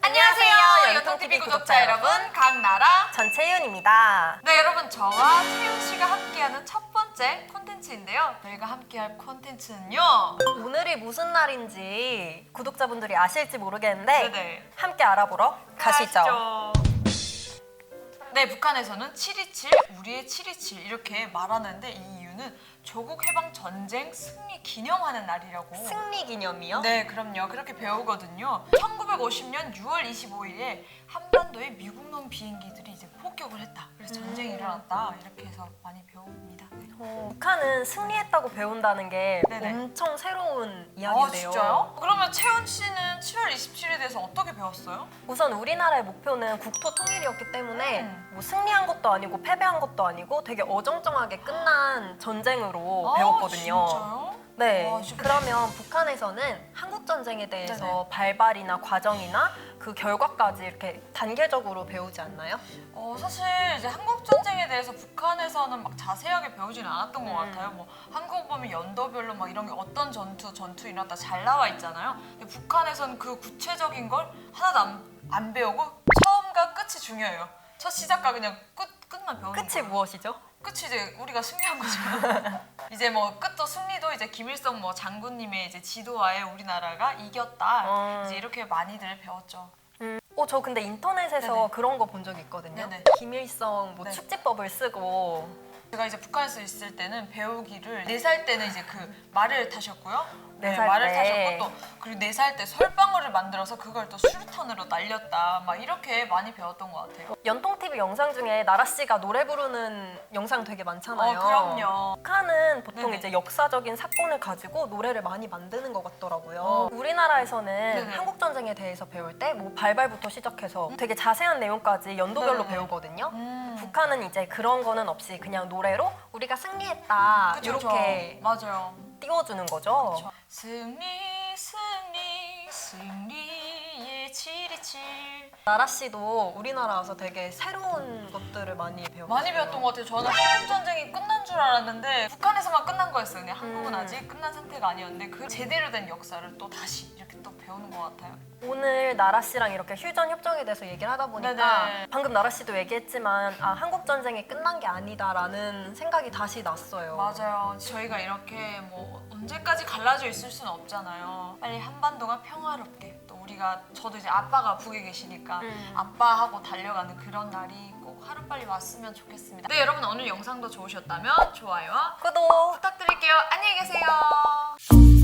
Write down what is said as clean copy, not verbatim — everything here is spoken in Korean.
안녕하세요, 연통TV 구독자 여러분, 강나라 전채윤입니다. 네, 여러분, 저와 채윤 씨가 함께하는 첫 번째 콘텐츠인데요. 저희가 함께할 콘텐츠는요. 오늘이 무슨 날인지 구독자분들이 아실지 모르겠는데 네네. 함께 알아보러 가시죠. 네, 북한에서는 727, 우리의 727 이렇게 말하는데 이 이유는 조국 해방 전쟁 승리 기념하는 날이라고. 승리 기념이요? 네, 그럼요. 그렇게 배우거든요. 1950년 6월 25일에 한반도에 미국놈 비행기들이 이제 폭격을 했다. 그래서 전쟁이 일어났다. 이렇게 해서 많이 배웁니다. 네. 북한은 승리했다고 배운다는 게 네네. 엄청 새로운 이야기인데요. 진짜요? 그러면 채연 씨는 7월 27일에 대해서 어떻게 배웠어요? 우선 우리나라의 목표는 국토 통일이었기 때문에 뭐 승리한 것도 아니고 패배한 것도 아니고 되게 어정쩡하게 끝난 전쟁으로 배웠거든요. 진짜요? 네. 와, 진짜. 그러면 북한에서는 한국 전쟁에 대해서 네네. 발발이나 과정이나 그 결과까지 이렇게 단계적으로 배우지 않나요? 사실 이제 한국 전쟁에 대해서 북한에서는 막 자세하게 배우지는 않았던 것 같아요. 뭐 한국 보면 연도별로 막 이런 게 어떤 전투 일어났다 잘 나와 있잖아요. 근데 북한에서는 그 구체적인 걸 하나도 안 배우고 처음과 끝이 중요해요. 첫 시작과 그냥 끝만 배우는 거예요. 끝이 무엇이죠? 끝이 이제 우리가 승리한 거죠. 이제 뭐 끝도 승리도 이제 김일성 뭐 장군님의 이제 지도하에 우리나라가 이겼다. 이제 이렇게 많이들 배웠죠. 저 근데 인터넷에서 네네. 그런 거 본 적이 있거든요. 네네. 김일성 뭐 네. 축지법을 쓰고 제가 이제 북한에서 있을 때는 배우기를 4살 때는 이제 그 말을 타셨고요. 네 살 말을 때. 타셨고 또 그리고 4살 때 솔방울을 만들어서 그걸 또 수류탄으로 날렸다. 막 이렇게 많이 배웠던 것 같아요. 연통TV 영상 중에 나라 씨가 노래 부르는 영상 되게 많잖아요. 그럼요. 북한은 보통 네네. 이제 역사적인 사건을 가지고 노래를 많이 만드는 것 같더라고요. 우리나라에서는 네네. 한국 전쟁에 대해서 배울 때 뭐 발발부터 시작해서 되게 자세한 내용까지 연도별로 네네. 배우거든요. 음. 북한은 이제 그런 거는 없이 그냥 노래로 우리가 승리했다 그쵸, 이렇게 맞아요. 띄워주는 거죠. 그쵸. 승리의 727 나라 씨도 우리나라 와서 되게 새로운 것들을 많이 배웠어요. 많이 배웠던 것 같아요. 저는 한국 전쟁이 끝난 줄 알았는데 북한에서만 끝난 거였어요. 그냥 한국은 음. 아직 끝난 상태가 아니었는데 그 제대로 된 역사를 또 다시 이렇게 또 배우는 것 같아요. 오늘 나라 씨랑 이렇게 휴전 협정에 대해서 얘기를 하다 보니까 네네. 방금 나라 씨도 얘기했지만 한국 전쟁이 끝난 게 아니다라는 생각이 다시 났어요. 맞아요. 저희가 이렇게 뭐 언제까지 갈라져 있을 수는 없잖아요. 빨리 한반도가 평화롭게 또 우리가 저도 이제 아빠가 북에 계시니까 아빠하고 달려가는 그런 날이 꼭 하루빨리 왔으면 좋겠습니다. 네, 여러분 오늘 영상도 좋으셨다면 좋아요와 구독! 부탁드릴게요. 안녕히 계세요.